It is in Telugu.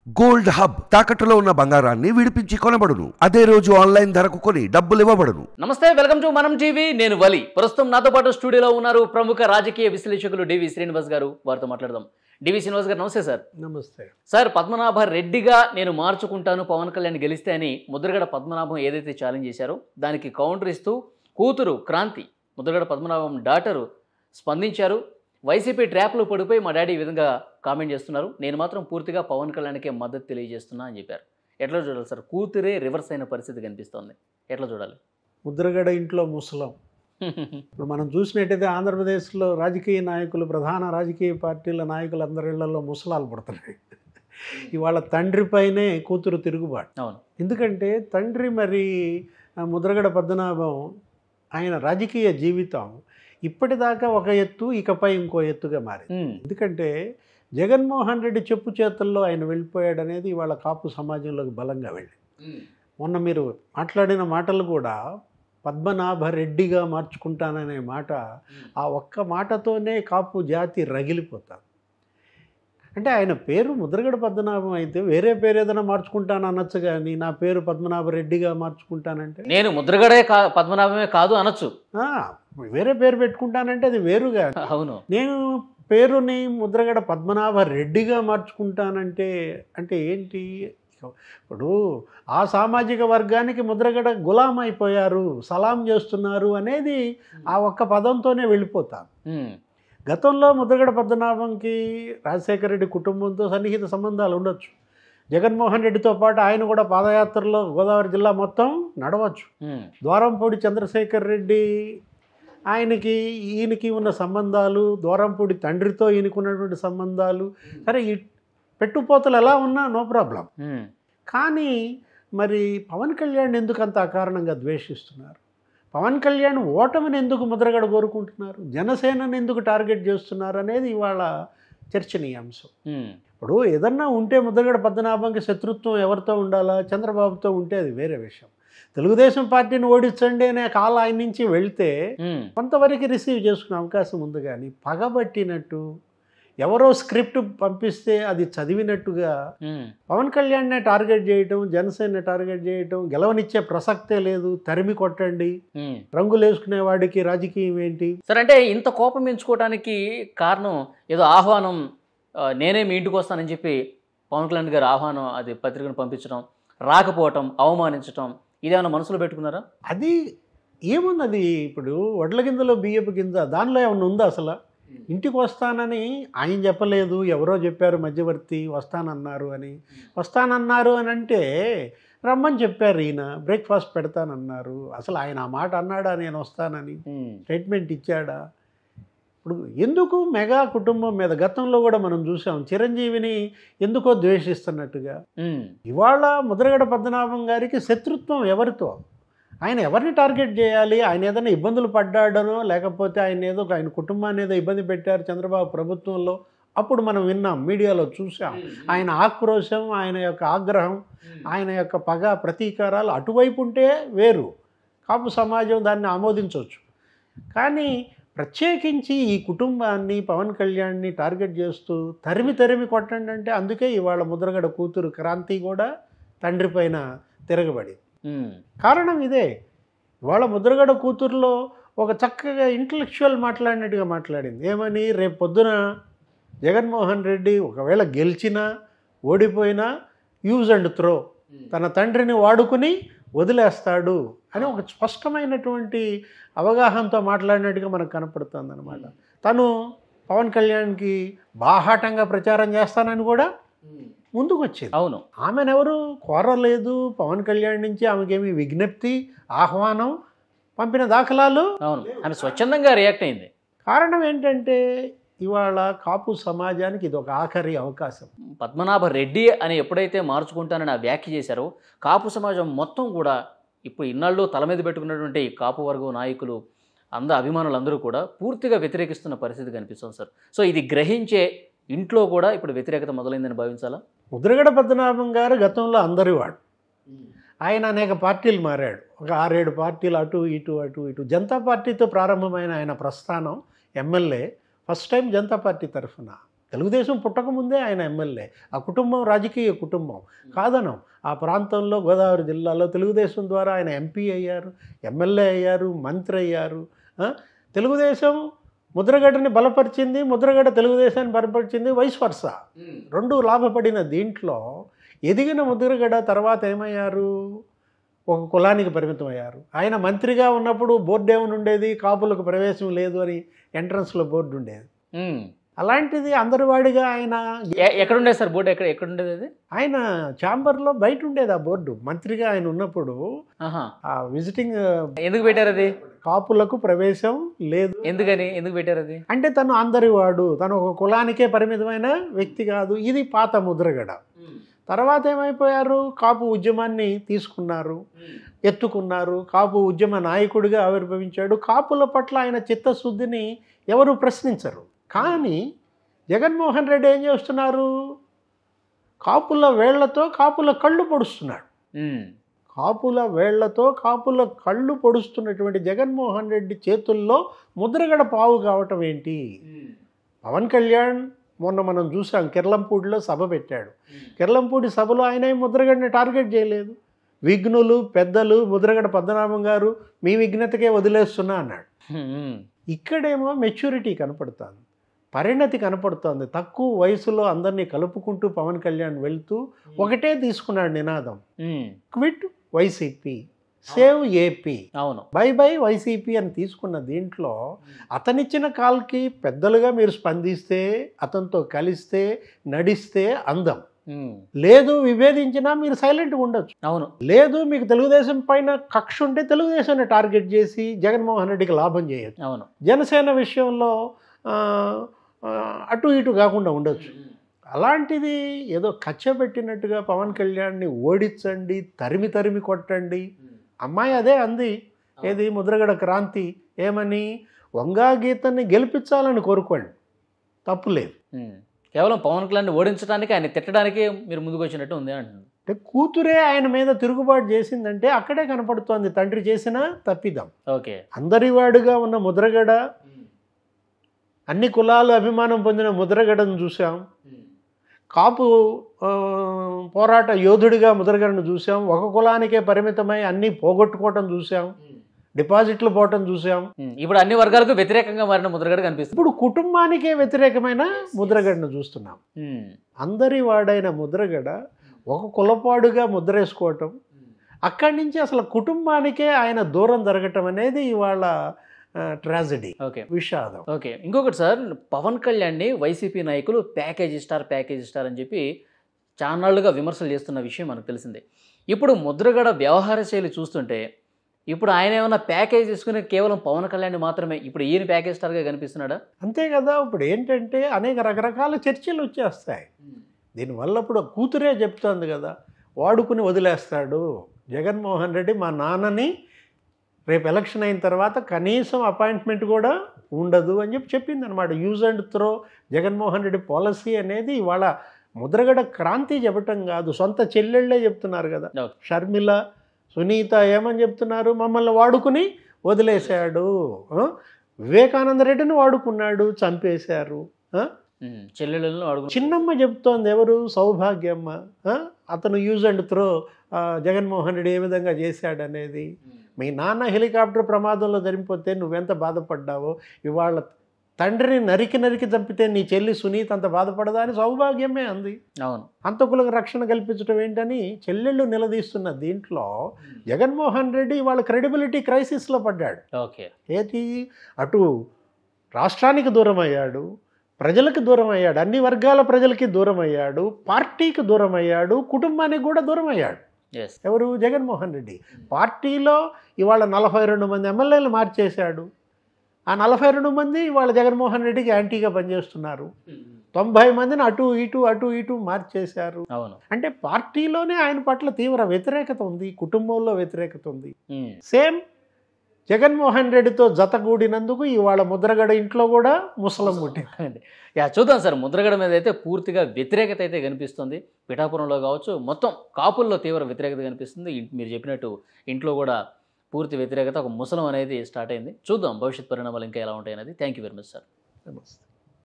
గోల్డ్ హబ్ తాకట్టులో ఉన్న బంగారాన్ని విడిపించి కొనబడును. అదే రోజు ఆన్లైన్ ధరకు కొని డబ్బులు ఇవ్వబడును. నమస్తే, వెల్కమ్ టు మనం టీవీ. నేను వలి. ప్రస్తుతం నాతో పాటు స్టూడియోలో ఉన్నారు ప్రముఖ రాజకీయ విశ్లేషకులు డివి శ్రీనివాస్ గారు. వారితో మాట్లాడదాం. డివి శ్రీనివాస్ గారు, నమస్తే సార్. నమస్తే సార్. పద్మనాభ రెడ్డిగా నేను మార్చుకుంటాను పవన్ కళ్యాణ్ గెలిస్తే అని ముద్రగడ పద్మనాభం ఏదైతే ఛాలెంజ్ చేశారో దానికి కౌంటర్ ఇస్తూ కూతురు క్రాంతి, ముద్రగడ పద్మనాభం డాటరు స్పందించారు. వైసీపీ ట్రాప్లో పడిపోయి మా డాడీ ఈ విధంగా కామెంట్ చేస్తున్నారు, నేను మాత్రం పూర్తిగా పవన్ కళ్యాణ్కే మద్దతు తెలియజేస్తున్నా అని చెప్పారు. ఎట్లా చూడాలి సార్? కూతురే రివర్స్ అయిన పరిస్థితి కనిపిస్తోంది, ఎట్లా చూడాలి? ముద్రగడ ఇంట్లో ముసలం. ఇప్పుడు మనం చూసినట్టయితే ఆంధ్రప్రదేశ్లో రాజకీయ నాయకులు, ప్రధాన రాజకీయ పార్టీల నాయకులు అందరి ఇళ్లలో ముసలాలు పడుతున్నాయి. ఇవాళ తండ్రి పైనే కూతురు తిరుగుబాటు. అవును. ఎందుకంటే తండ్రి మరి ముద్రగడ పద్మనాభం ఆయన రాజకీయ జీవితం ఇప్పటిదాకా ఒక ఎత్తు, ఇకపై ఇంకో ఎత్తుగా మారింది. ఎందుకంటే జగన్మోహన్ రెడ్డి చెప్పు చేతుల్లో ఆయన వెళ్ళిపోయాడు అనేది ఇవాళ కాపు సమాజంలోకి బలంగా వెళ్ళింది. మొన్న మీరు మాట్లాడిన మాటలు కూడా పద్మనాభ రెడ్డిగా మార్చుకుంటాననే మాట, ఆ ఒక్క మాటతోనే కాపు జాతి రగిలిపోతారు. అంటే ఆయన పేరు ముద్రగడ పద్మనాభం అయితే వేరే పేరు ఏదైనా మార్చుకుంటాను అనొచ్చు, కానీ నా పేరు పద్మనాభ రెడ్డిగా మార్చుకుంటానంటే, నేను ముద్రగడే పద్మనాభమే కాదు అనొచ్చు, వేరే పేరు పెట్టుకుంటానంటే అది వేరుగా. అవును. నేను పేరుని ముద్రగడ పద్మనాభ రెడ్డిగా మార్చుకుంటానంటే అంటే ఏంటి? ఇప్పుడు ఆ సామాజిక వర్గానికి ముద్రగడ గులాం అయిపోయారు, సలాం చేస్తున్నారు అనేది ఆ ఒక్క పదంతోనే వెళ్ళిపోతాను. గతంలో ముద్రగడ పద్మనాభంకి రాజశేఖర రెడ్డి కుటుంబంతో సన్నిహిత సంబంధాలు ఉండొచ్చు. జగన్మోహన్ రెడ్డితో పాటు ఆయన కూడా పాదయాత్రలో గోదావరి జిల్లా మొత్తం నడవచ్చు. ద్వారంపూడి చంద్రశేఖర్ రెడ్డి ఆయనకి ఈయనకి ఉన్న సంబంధాలు, ద్వారంపూడి తండ్రితో ఈయనకు ఉన్నటువంటి సంబంధాలు, సరే ఈ పెట్టుపోతలు ఎలా ఉన్నా నో ప్రాబ్లం. కానీ మరి పవన్ కళ్యాణ్ ఎందుకు అంత అకారణంగా ద్వేషిస్తున్నారు? పవన్ కళ్యాణ్ ఓటమిని ఎందుకు ముద్రగడ కోరుకుంటున్నారు? జనసేనని ఎందుకు టార్గెట్ చేస్తున్నారు అనేది ఇవాళ చర్చనీయాంశం. ఇప్పుడు ఏదన్నా ఉంటే ముద్రగడ పద్మనాభంకి శత్రుత్వం ఎవరితో ఉండాలా? చంద్రబాబుతో ఉంటే అది వేరే విషయం. తెలుగుదేశం పార్టీని ఓడించండి అనే కాల్ ఆయన నుంచి వెళ్తే కొంతవరకు రిసీవ్ చేసుకునే అవకాశం ఉంది, కానీ పగబట్టినట్టు ఎవరో స్క్రిప్ట్ పంపిస్తే అది చదివినట్టుగా పవన్ కళ్యాణ్నే టార్గెట్ చేయటం, జనసేన టార్గెట్ చేయటం, గెలవనిచ్చే ప్రసక్తే లేదు, తరిమి కొట్టండి, రంగులు వేసుకునే వాడికి రాజకీయం ఏంటి? సరే, అంటే ఇంత కోపం పెంచుకోవడానికి కారణం ఏదో ఆహ్వానం, నేనే మీ ఇంటికి వస్తానని చెప్పి పవన్ కళ్యాణ్ గారు ఆహ్వానం, అది పత్రికను పంపించడం, రాకపోవటం, అవమానించటం, ఇదేమైనా మనసులో పెట్టుకున్నారా? అది ఏముంది? ఇప్పుడు వడ్ల గింజలో బియ్యపు గింజ, దానిలో ఏమన్నా ఉందా అసలు? ఇంటికి వస్తానని ఆయన చెప్పలేదు, ఎవరో చెప్పారు మధ్యవర్తి, వస్తానన్నారు అని అంటే రమ్మని చెప్పారు. ఈయన బ్రేక్ఫాస్ట్ పెడతానన్నారు. అసలు ఆయన ఆ మాట అన్నాడా నేను వస్తానని? స్టేట్మెంట్ ఇచ్చాడా? ఇప్పుడు ఎందుకు మెగా కుటుంబం మీద గతంలో కూడా మనం చూసాం, చిరంజీవిని ఎందుకో ద్వేషిస్తున్నట్టుగా. ఇవాళ ముద్రగడ పద్మనాభం గారికి శత్రుత్వం ఎవరితో? ఆయన ఎవరిని టార్గెట్ చేయాలి? ఆయన ఏదైనా ఇబ్బందులు పడ్డాడనో, లేకపోతే ఆయన కుటుంబాన్ని ఏదో ఇబ్బంది పెట్టారు చంద్రబాబు ప్రభుత్వంలో, అప్పుడు మనం విన్నాం, మీడియాలో చూసాం. ఆయన ఆక్రోశం, ఆయన యొక్క ఆగ్రహం, ఆయన యొక్క పగ, ప్రతీకారాలు అటువైపు ఉంటే వేరు, కాపు సమాజం దాన్ని ఆమోదించవచ్చు. కానీ ప్రత్యేకించి ఈ కుటుంబాన్ని, పవన్ కళ్యాణ్ని టార్గెట్ చేస్తూ తరిమి కొట్టండి అంటే, అందుకే ఇవాళ ముద్రగడ కూతురు క్రాంతి కూడా తండ్రి పైన తిరగబడి. కారణం ఇదే. ఇవాళ ముద్రగడ కూతురులో ఒక చక్కగా ఇంటలెక్చువల్ మాట్లాడినట్టుగా మాట్లాడింది. ఏమని? రేపు పొద్దున జగన్మోహన్ రెడ్డి ఒకవేళ గెలిచినా ఓడిపోయినా యూజ్ అండ్ త్రో, తన తండ్రిని వాడుకుని వదిలేస్తాడు అని ఒక స్పష్టమైనటువంటి అవగాహనతో మాట్లాడినట్టుగా మనకు కనపడుతుంది అనమాట. తను పవన్ కళ్యాణ్కి బాహాటంగా ప్రచారం చేస్తానని కూడా ముందుకు వచ్చింది. అవును. ఆమెనెవరు కోరలేదు. పవన్ కళ్యాణ్ నుంచి ఆమెకేమి విజ్ఞప్తి, ఆహ్వానం పంపిన దాఖలాలు. అవును, ఆమె స్వచ్ఛందంగా రియాక్ట్ అయింది. కారణం ఏంటంటే ఇవాళ కాపు సమాజానికి ఇది ఒక ఆఖరి అవకాశం. పద్మనాభ రెడ్డి అని ఎప్పుడైతే మార్చుకుంటానని ఆ వ్యాఖ్య చేశారో, కాపు సమాజం మొత్తం కూడా ఇప్పుడు ఇన్నాళ్ళు తల మీద పెట్టుకున్నటువంటి కాపు వర్గం నాయకులు, అభిమానులు అందరూ కూడా పూర్తిగా వ్యతిరేకిస్తున్న పరిస్థితి కనిపిస్తుంది సార్. సో ఇది గ్రహించే ఇంట్లో కూడా ఇప్పుడు వ్యతిరేకత మొదలైందని భావించాలా? ముద్రగడ పద్మనాభం గారు గతంలో అందరివాడు. ఆయన అనేక పార్టీలు మారాడు, ఒక 6-7 పార్టీలు అటు ఇటు. జనతా పార్టీతో ప్రారంభమైన ఆయన ప్రస్థానం, MLA first time Janata party తరఫున తెలుగుదేశం పుట్టకముందే ఆయన ఎమ్మెల్యే. ఆ కుటుంబం రాజకీయ కుటుంబం కాదనం. ఆ ప్రాంతంలో గోదావరి జిల్లాలో తెలుగుదేశం ద్వారా ఆయన ఎంపీ అయ్యారు, ఎమ్మెల్యే అయ్యారు, మంత్రి అయ్యారు. తెలుగుదేశం ముద్రగడని బలపరిచింది, ముద్రగడ తెలుగుదేశాన్ని బలపరిచింది, వైస్ వర్సా. రెండు లాభపడిన దీంట్లో ఎదిగిన ముద్రగడ తర్వాత ఏమయ్యారు, ఒక కులానికి పరిమితం అయ్యారు. ఆయన మంత్రిగా ఉన్నప్పుడు బోర్డు ఏమని ఉండేది, కాపులకు ప్రవేశం లేదు అని ఎంట్రన్స్లో బోర్డు ఉండేది. అలాంటిది అందరివాడిగా ఆయన ఎక్కడ ఉండేది సార్ బోర్డు? ఎక్కడ ఉండేది అది? ఆయన ఛాంబర్లో బయట ఉండేది ఆ బోర్డు. మంత్రిగా ఆయన ఉన్నప్పుడు ఆ విజిటింగ్. ఎందుకు పెట్టారు అది? కాపులకు ప్రవేశం లేదు. ఎందుకు పెట్టారు అది? అంటే తను అందరివాడు, తను ఒక కులానికే పరిమితమైన వ్యక్తి కాదు. ఇది పాత ముద్రగడ. తర్వాత ఏమైపోయారు, కాపు ఉద్యమాన్ని తీసుకున్నారు, ఎత్తుకున్నారు, కాపు ఉద్యమ నాయకుడిగా ఆవిర్భవించాడు. కాపుల పట్ల ఆయన చిత్తశుద్ధిని ఎవరు ప్రశ్నించరు. కానీ జగన్మోహన్ రెడ్డి ఏం చేస్తున్నారు, కాపుల వేళ్లతో కాపుల కళ్ళు పొడుస్తున్నాడు. కాపుల వేళ్లతో కాపుల కళ్ళు పొడుస్తున్నటువంటి జగన్మోహన్ రెడ్డి చేతుల్లో ముద్రగడ పావు కావటం ఏంటి? పవన్ కళ్యాణ్ మొన్న మనం చూసాం, కిర్లంపూడిలో సభ పెట్టాడు. కిర్లంపూడి సభలో ఆయన ముద్రగడని టార్గెట్ చేయలేదు. విఘ్నులు పెద్దలు ముద్రగడ పద్మనాభం గారు మీ విఘ్నతకే వదిలేస్తున్నా అన్నాడు. ఇక్కడేమో మెచ్యూరిటీ కనపడుతుంది, పరిణతి కనపడుతోంది. తక్కువ వయసులో అందరినీ కలుపుకుంటూ పవన్ కళ్యాణ్ వెళ్తూ ఒకటే తీసుకున్నాడు నినాదం, క్విట్ వైసీపీ, సేవ్ ఏపీ, అవును, బై బై వైసీపీ అని తీసుకున్న దీంట్లో అతనిచ్చిన కాల్కి పెద్దలుగా మీరు స్పందిస్తే, అతనితో కలిస్తే, నడిస్తే అందం. లేదు విభేదించినా మీరు సైలెంట్గా ఉండొచ్చు. అవును. లేదు మీకు తెలుగుదేశం పైన కక్ష ఉంటే తెలుగుదేశాన్ని టార్గెట్ చేసి జగన్మోహన్ రెడ్డికి లాభం చేయొచ్చు. అవును. జనసేన విషయంలో అటు ఇటు కాకుండా ఉండొచ్చు. అలాంటిది ఏదో కచ్చబెట్టినట్టుగా పవన్ కళ్యాణ్ని ఓడించండి, తరిమి తరిమి కొట్టండి. అమ్మాయి అదే అంది, ఏది ముద్రగడ క్రాంతి ఏమని, వంగా గీతని గెలిపించాలని కోరుకోండి, తప్పు లేదు. కేవలం పవన్ కళ్యాణ్ ఓడించడానికి, ఆయన తిట్టడానికి మీరు ముందుకు వచ్చినట్టు ఉంది అంటున్నారు. అంటే కూతురే ఆయన మీద తిరుగుబాటు చేసిందంటే అక్కడే కనపడుతోంది తండ్రి చేసిన తప్పిదం. ఓకే. అందరివాడుగా ఉన్న ముద్రగడ, అన్ని కులాలు అభిమానం పొందిన ముద్రగడను చూసాం, కాపు పోరాట యోధుడిగా ముద్రగడను చూసాం, ఒక కులానికే పరిమితమై అన్నీ పోగొట్టుకోవటం చూసాం, డిపాజిట్లు పోవటం చూసాం. ఇప్పుడు అన్ని వర్గాలకు వ్యతిరేకంగా మారిన ముద్రగడ కనిపిస్తుంది. ఇప్పుడు కుటుంబానికే వ్యతిరేకమైన ముద్రగడను చూస్తున్నాం. అందరి వాడైన ముద్రగడ ఒక కులపాడుగా ముద్రేసుకోవటం, అక్కడి నుంచి అసలు కుటుంబానికే ఆయన దూరం జరగటం అనేది ఇవాళ ట్రాజడీ, విషాదం. ఓకే. ఇంకొకటి సార్, పవన్ కళ్యాణ్ని వైసీపీ నాయకులు ప్యాకేజ్ స్టార్ అని చెప్పి చాన్నాళ్ళుగా విమర్శలు చేస్తున్న విషయం మనకు తెలిసిందే. ఇప్పుడు ముద్రగడ వ్యవహార శైలి చూస్తుంటే ఇప్పుడు ఆయన ఏమన్నా ప్యాకేజ్ తీసుకుని కేవలం పవన్ కళ్యాణ్ మాత్రమే, ఇప్పుడు ఈయన ప్యాకేజ్ స్టార్గా కనిపిస్తున్నాడా? అంతే కదా. ఇప్పుడు ఏంటంటే అనేక రకరకాల చర్చలు వచ్చేస్తాయి దీనివల్ల. ఇప్పుడు కూతురే చెప్తోంది కదా, వాడుకుని వదిలేస్తాడు జగన్మోహన్ రెడ్డి, మా నాన్నని రేపు ఎలక్షన్ అయిన తర్వాత కనీసం అపాయింట్మెంట్ కూడా ఉండదు అని చెప్పింది అనమాట. Use and throw Jaganmohan Reddy policy అనేది ఇవాళ ముద్రగడ క్రాంతి చెప్పటం కాదు, సొంత చెల్లెళ్ళే చెప్తున్నారు కదా. షర్మిల, సునీత ఏమని చెప్తున్నారు, మమ్మల్ని వాడుకుని వదిలేశాడు, వివేకానంద రెడ్డిని వాడుకున్నాడు, చంపేశారు. చిన్నమ్మ చెప్తోంది, ఎవరు, సౌభాగ్యమ్మ, అతను use and throw Jaganmohan Reddy ఏ విధంగా చేశాడనేది. మీ నాన్న హెలికాప్టర్ ప్రమాదంలో చనిపోతే నువ్వెంత బాధపడ్డావో, ఇవాళ తండ్రిని నరికి చంపితే నీ చెల్లి సునీత అంత బాధపడదా అని సౌభాగ్యమే అంది. అవును. అంతకులకు రక్షణ కల్పించడం ఏంటని చెల్లెళ్ళు నిలదీస్తున్న దీంట్లో జగన్మోహన్ రెడ్డి ఇవాళ క్రెడిబిలిటీ క్రైసిస్లో పడ్డాడు. ఓకే. ఏది, అటు రాష్ట్రానికి దూరం అయ్యాడు, ప్రజలకు దూరం అయ్యాడు, అన్ని వర్గాల ప్రజలకి దూరం అయ్యాడు, పార్టీకి దూరం అయ్యాడు, కుటుంబానికి కూడా దూరం అయ్యాడు. ఎవరు, జగన్మోహన్ రెడ్డి. పార్టీలో ఇవాళ 42 మంది ఎమ్మెల్యేలు మార్చేశాడు. ఆ 42 మంది ఇవాళ జగన్మోహన్ రెడ్డికి యాంటీగా పనిచేస్తున్నారు. 90 మందిని అటు ఇటు మార్చేశారు. అంటే పార్టీలోనే ఆయన పట్ల తీవ్ర వ్యతిరేకత ఉంది, కుటుంబంలో వ్యతిరేకత ఉంది. సేమ్ జగన్మోహన్ రెడ్డితో జతగూడినందుకు ఇవాళ ముద్రగడ ఇంట్లో కూడా ముసలం పుట్టింది. చూద్దాం సార్, ముద్రగడ మీద అయితే పూర్తిగా వ్యతిరేకత అయితే కనిపిస్తుంది. పిఠాపురంలో కావచ్చు, మొత్తం కాపుల్లో తీవ్ర వ్యతిరేకత కనిపిస్తుంది. మీరు చెప్పినట్టు ఇంట్లో కూడా పూర్తి వ్యతిరేకత, ఒక ముసలం అనేది స్టార్ట్ అయింది. చూద్దాం భవిష్యత్ పరిణామాలు ఇంకా ఎలా ఉంటాయి అనేది. Thank you very much sir. నమస్తే.